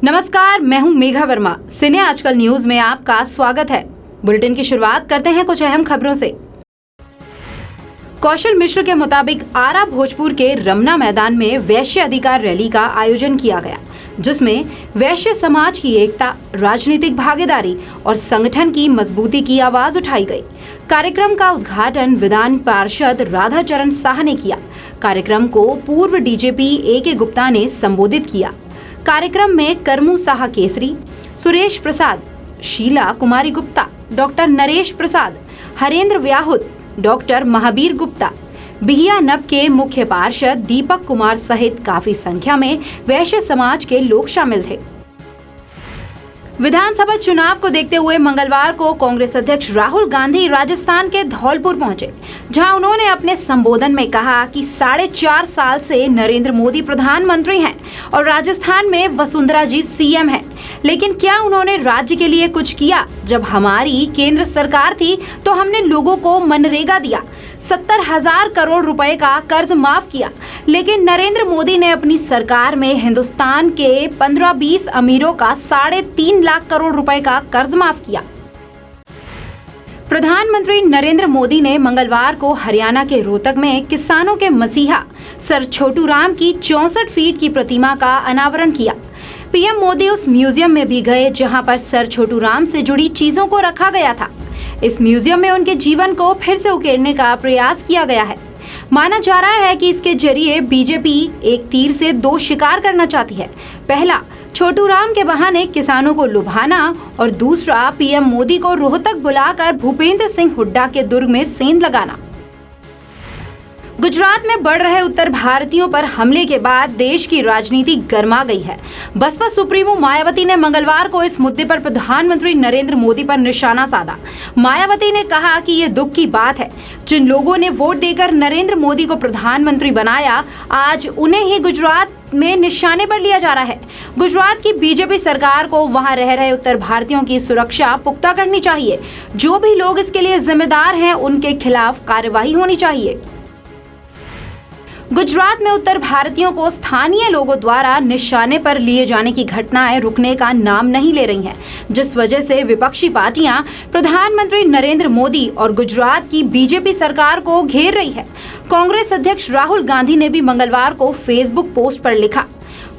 नमस्कार, मैं हूं मेघा वर्मा। सिने आजकल न्यूज में आपका स्वागत है। बुलेटिन की शुरुआत करते हैं कुछ अहम खबरों से। कौशल मिश्र के मुताबिक आरा भोजपुर के रमना मैदान में वैश्य अधिकार रैली का आयोजन किया गया, जिसमें वैश्य समाज की एकता, राजनीतिक भागीदारी और संगठन की मजबूती की आवाज उठाई गई। कार्यक्रम का उद्घाटन विधान पार्षद राधा चरण शाह ने किया। कार्यक्रम को पूर्व डीजीपी ए.के. गुप्ता ने संबोधित किया। कार्यक्रम में करमू साह केसरी, सुरेश प्रसाद, शीला कुमारी गुप्ता, डॉक्टर नरेश प्रसाद, हरेंद्र व्याहुत, डॉक्टर महावीर गुप्ता, बिहिया नब के मुख्य पार्षद दीपक कुमार सहित काफी संख्या में वैश्य समाज के लोग शामिल थे। विधानसभा चुनाव को देखते हुए मंगलवार को कांग्रेस अध्यक्ष राहुल गांधी राजस्थान के धौलपुर पहुंचे, जहां उन्होंने अपने संबोधन में कहा कि 4.5 साल से नरेंद्र मोदी प्रधानमंत्री हैं और राजस्थान में वसुंधरा जी सीएम हैं। लेकिन क्या उन्होंने राज्य के लिए कुछ किया? जब हमारी केंद्र सरकार थी तो हमने लोगों को मनरेगा दिया, 70,000 करोड़ रुपए का कर्ज माफ किया। लेकिन नरेंद्र मोदी ने अपनी सरकार में हिंदुस्तान के 15-20 अमीरों का 3.5 लाख करोड़ रुपए का कर्ज माफ किया। प्रधानमंत्री नरेंद्र मोदी ने मंगलवार को हरियाणा के रोहतक में किसानों के मसीहा सर छोटू राम की 64 फीट की प्रतिमा का अनावरण किया। पीएम मोदी उस म्यूजियम में भी गए जहां पर सर छोटू राम से जुड़ी चीजों को रखा गया था। इस म्यूजियम में उनके जीवन को फिर से उकेरने का प्रयास किया गया है। माना जा रहा है कि इसके जरिए बीजेपी एक तीर से 2 शिकार करना चाहती है। पहला, छोटू राम के बहाने किसानों को लुभाना और दूसरा, पीएम मोदी को रोहतक बुलाकर भूपेंद्र सिंह हुड्डा के दुर्ग में सेंध लगाना। गुजरात में बढ़ रहे उत्तर भारतीयों पर हमले के बाद देश की राजनीति गर्मा गई है। बसपा सुप्रीमो मायावती ने मंगलवार को इस मुद्दे पर प्रधानमंत्री नरेंद्र मोदी पर निशाना साधा। मायावती ने कहा कि ये दुख की बात है, जिन लोगों ने वोट देकर नरेंद्र मोदी को प्रधानमंत्री बनाया, आज उन्हें ही गुजरात में निशाने पर लिया जा रहा है। गुजरात की बीजेपी सरकार को वहां रह रहे उत्तर भारतीयों की सुरक्षा पुख्ता करनी चाहिए। जो भी लोग इसके लिए जिम्मेदार हैं, उनके खिलाफ कार्रवाई होनी चाहिए। गुजरात में उत्तर भारतीयों को स्थानीय लोगों द्वारा निशाने पर लिए जाने की घटनाएं रुकने का नाम नहीं ले रही हैं, जिस वजह से विपक्षी पार्टियां प्रधानमंत्री नरेंद्र मोदी और गुजरात की बीजेपी सरकार को घेर रही है। कांग्रेस अध्यक्ष राहुल गांधी ने भी मंगलवार को फेसबुक पोस्ट पर लिखा,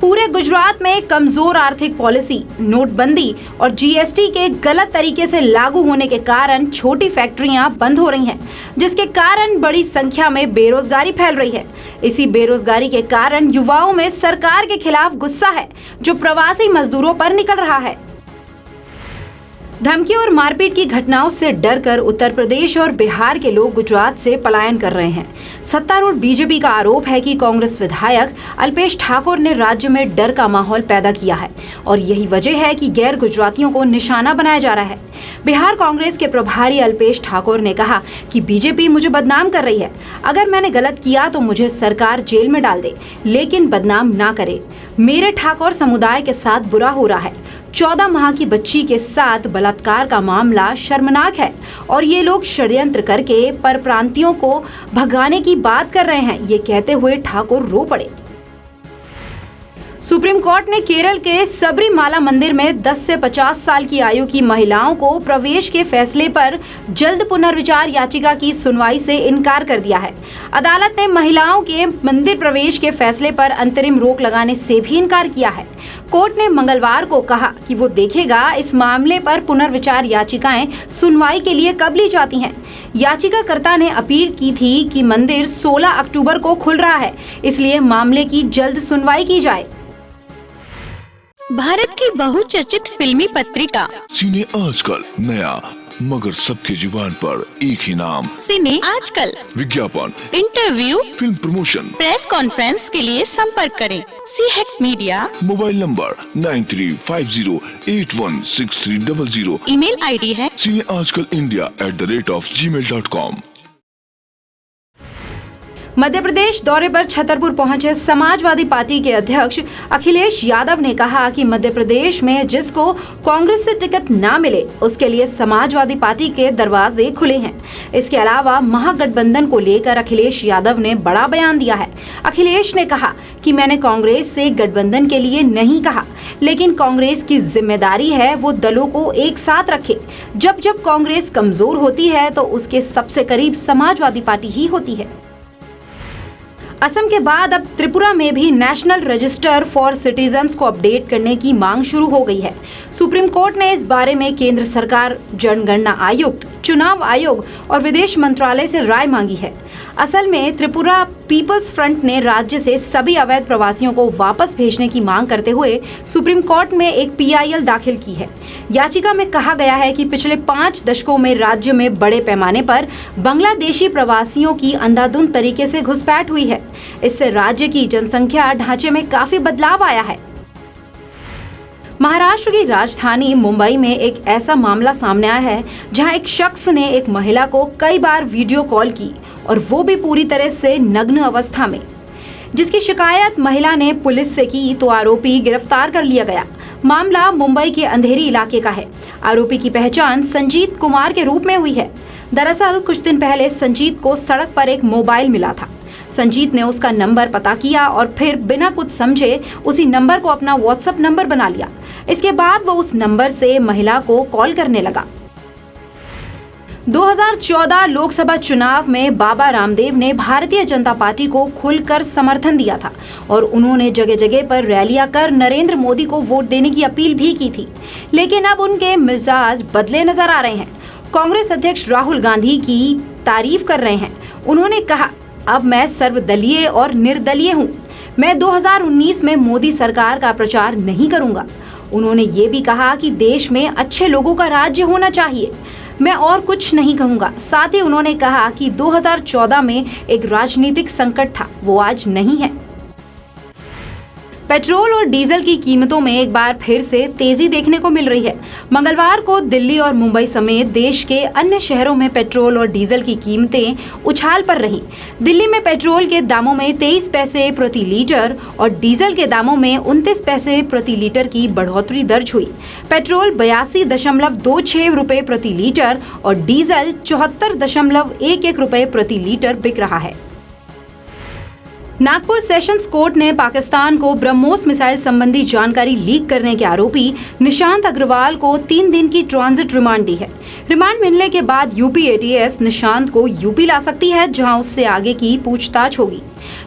पूरे गुजरात में कमजोर आर्थिक पॉलिसी, नोटबंदी और जीएसटी के गलत तरीके से लागू होने के कारण छोटी फैक्ट्रियां बंद हो रही हैं, जिसके कारण बड़ी संख्या में बेरोजगारी फैल रही है। इसी बेरोजगारी के कारण युवाओं में सरकार के खिलाफ गुस्सा है, जो प्रवासी मजदूरों पर निकल रहा है। धमकी और मारपीट की घटनाओं से डरकर उत्तर प्रदेश और बिहार के लोग गुजरात से पलायन कर रहे हैं। सत्तारूढ़ बीजेपी का आरोप है कि कांग्रेस विधायक अल्पेश ठाकोर ने राज्य में डर का माहौल पैदा किया है और यही वजह है कि गैर गुजरातियों को निशाना बनाया जा रहा है। बिहार कांग्रेस के प्रभारी अल्पेश ठाकोर ने कहा कि बीजेपी मुझे बदनाम कर रही है। अगर मैंने गलत किया तो मुझे सरकार जेल में डाल दे, लेकिन बदनाम ना करे। मेरे ठाकोर समुदाय के साथ बुरा हो रहा है। 14 माह की बच्ची के साथ बलात्कार का मामला शर्मनाक है और ये लोग षड्यंत्र करके परप्रांतियों को भगाने की बात कर रहे हैं। ये कहते हुए ठाकुर रो पड़े। सुप्रीम कोर्ट ने केरल के सबरीमाला मंदिर में 10 से 50 साल की आयु की महिलाओं को प्रवेश के फैसले पर जल्द पुनर्विचार याचिका की सुनवाई से इनकार कर दिया है। अदालत ने महिलाओं के मंदिर प्रवेश के फैसले पर अंतरिम रोक लगाने से भी इनकार किया है। कोर्ट ने मंगलवार को कहा कि वो देखेगा इस मामले पर पुनर्विचार याचिकाएं सुनवाई के लिए कब ली जाती हैं। याचिकाकर्ता ने अपील की थी कि मंदिर 16 अक्टूबर को खुल रहा है, इसलिए मामले की जल्द सुनवाई की जाए। भारत की बहुचर्चित फिल्मी पत्रिका सिने आजकल, नया मगर सबके जुबान पर एक ही नाम, सिने आजकल। विज्ञापन, interview, film promotion, press conference के लिए संपर्क करें CHEC media. Mobile number 9350816300। Email ID है cineajkalindia@gmail.com। मध्य प्रदेश दौरे पर छतरपुर पहुंचे समाजवादी पार्टी के अध्यक्ष अखिलेश यादव ने कहा कि मध्य प्रदेश में जिसको कांग्रेस से टिकट ना मिले उसके लिए समाजवादी पार्टी के दरवाजे खुले हैं। इसके अलावा महागठबंधन को लेकर अखिलेश यादव ने बड़ा बयान दिया है। अखिलेश ने कहा कि मैंने कांग्रेस से गठबंधन के लिए नहीं कहा, लेकिन कांग्रेस की जिम्मेदारी है वो दलों को एक साथ रखे। जब जब कांग्रेस कमजोर होती है तो उसके सबसे करीब समाजवादी पार्टी ही होती है। असम के बाद अब त्रिपुरा में भी नेशनल रजिस्टर फॉर सिटीजन्स को अपडेट करने की मांग शुरू हो गई है। सुप्रीम कोर्ट ने इस बारे में केंद्र सरकार, जनगणना आयुक्त, चुनाव आयोग और विदेश मंत्रालय से राय मांगी है। असल में त्रिपुरा पीपल्स फ्रंट ने राज्य से सभी अवैध प्रवासियों को वापस भेजने की मांग करते हुए सुप्रीम कोर्ट में एक PIL दाखिल की है। याचिका में कहा गया है कि पिछले 5 दशकों में राज्य में बड़े पैमाने पर बांग्लादेशी प्रवासियों की अंधाधुंध तरीके से घुसपैठ हुई है। इससे राज्य की जनसंख्या ढांचे में काफी बदलाव आया है। महाराष्ट्र की राजधानी मुंबई में एक ऐसा मामला सामने आया है जहां एक शख्स ने एक महिला को कई बार वीडियो कॉल की और वो भी पूरी तरह से नग्न अवस्था में। जिसकी शिकायत महिला ने पुलिस से की तो आरोपी गिरफ्तार कर लिया गया। मामला मुंबई के अंधेरी इलाके का है। आरोपी की पहचान संजीत कुमार के रूप में हुई है। दरअसल कुछ दिन पहले संजीत को सड़क पर एक मोबाइल मिला था। संजीत ने उसका नंबर पता किया और फिर बिना कुछ समझे उसी नंबर को अपना व्हाट्सएप नंबर बना लिया। इसके बाद वो उस नंबर से महिला को कॉल करने लगा। 2014 लोकसभा चुनाव में बाबा रामदेव ने भारतीय जनता पार्टी को खुलकर समर्थन दिया था और उन्होंने जगह जगह पर रैलियां कर नरेंद्र मोदी को वोट देने की अपील भी की थी। लेकिन अब उनके मिजाज बदले नजर आ रहे हैं। कांग्रेस अध्यक्ष राहुल गांधी की तारीफ कर रहे हैं। उन्होंने कहा, अब मैं सर्वदलीय और निर्दलीय हूं। मैं 2019 में मोदी सरकार का प्रचार नहीं करूंगा। उन्होंने ये भी कहा कि देश में अच्छे लोगों का राज्य होना चाहिए। मैं और कुछ नहीं कहूंगा। साथ ही उन्होंने कहा कि 2014 में एक राजनीतिक संकट था, वो आज नहीं है। पेट्रोल और डीजल की कीमतों में एक बार फिर से तेजी देखने को मिल रही है। मंगलवार को दिल्ली और मुंबई समेत देश के अन्य शहरों में पेट्रोल और डीजल की कीमतें उछाल पर रहीं। दिल्ली में पेट्रोल के दामों में 23 पैसे प्रति लीटर और डीजल के दामों में 29 पैसे प्रति लीटर की बढ़ोतरी दर्ज हुई। पेट्रोल 82.26 रुपए प्रति लीटर और डीजल 74.11 रुपए प्रति लीटर बिक रहा है। नागपुर सेशंस कोर्ट ने पाकिस्तान को ब्रह्मोस मिसाइल संबंधी जानकारी लीक करने के आरोपी निशांत अग्रवाल को 3 दिन की ट्रांजिट रिमांड दी है। रिमांड मिलने के बाद यूपी ATS निशांत को यूपी ला सकती है, जहां उससे आगे की पूछताछ होगी।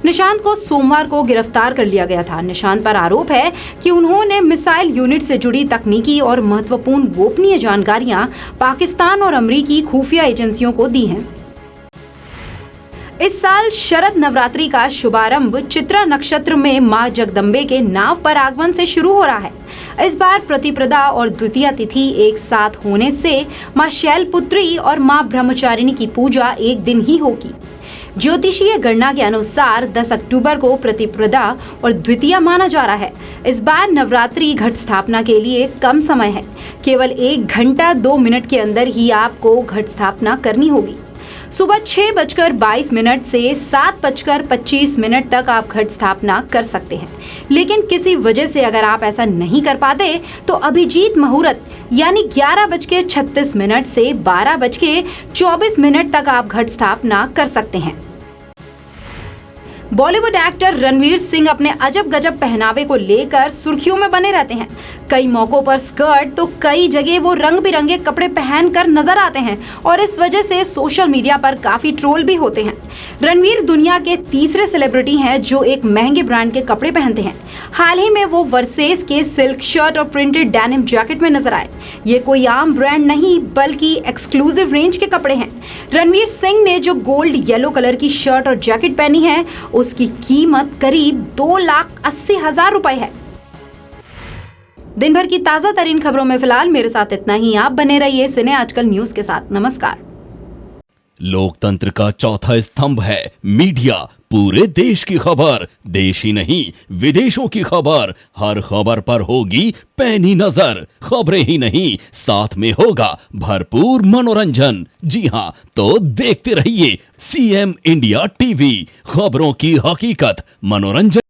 निशांत को सोमवार को गिरफ्तार कर लिया गया था। निशांत पर आरोप है कि उन्होंने मिसाइल यूनिट से जुड़ी तकनीकी और महत्वपूर्ण गोपनीय जानकारियां पाकिस्तान और अमेरिकी खुफिया एजेंसियों को दी हैं। इस साल शरद नवरात्रि का शुभारंभ चित्रा नक्षत्र में मां जगदम्बे के नाव पर आगमन से शुरू हो रहा है। इस बार प्रतिपदा और द्वितीया तिथि एक साथ होने से मां शैलपुत्री और मां ब्रह्मचारिणी की पूजा एक दिन ही होगी। ज्योतिषीय गणना के अनुसार 10 अक्टूबर को प्रतिपदा और द्वितीया माना जा रहा है। इस बार नवरात्रि घट स्थापना के लिए कम समय है। केवल 1 घंटा 2 मिनट के अंदर ही आपको घट स्थापना करनी होगी। सुबह 6:22 से 7:25 तक आप घट स्थापना कर सकते हैं। लेकिन किसी वजह से अगर आप ऐसा नहीं कर पाते तो अभिजीत मुहूर्त यानी 11:36 से 12:24 तक आप घट स्थापना कर सकते हैं। बॉलीवुड एक्टर रणवीर सिंह अपने अजब गजब पहनावे को लेकर सुर्खियों में बने रहते हैं। कई मौकों पर स्कर्ट तो कई जगह वो रंग बिरंगे कपड़े पहनकर नजर आते हैं और इस वजह से सोशल मीडिया पर काफी ट्रोल भी होते हैं। रणवीर दुनिया के तीसरे सेलिब्रिटी हैं जो एक महंगे ब्रांड के कपड़े पहनते हैं। हाल ही में वो वर्सेस के सिल्क शर्ट और प्रिंटेड डेनिम जैकेट में नजर आए। ये कोई आम ब्रांड नहीं बल्कि एक्सक्लूसिव रेंज के कपड़े हैं। रणवीर सिंह ने जो गोल्ड येलो कलर की शर्ट और जैकेट पहनी है उसकी कीमत करीब 2,80,000 रुपए है। दिन भर की ताजा तरीन खबरों में फिलहाल मेरे साथ इतना ही। आप बने रहिए सिने आजकल न्यूज के साथ। नमस्कार। लोकतंत्र का चौथा स्तंभ है मीडिया। पूरे देश की खबर, देश ही नहीं विदेशों की खबर, हर खबर पर होगी पैनी नजर। खबरें ही नहीं, साथ में होगा भरपूर मनोरंजन। जी हां, तो देखते रहिए सीएम इंडिया टीवी, खबरों की हकीकत, मनोरंजन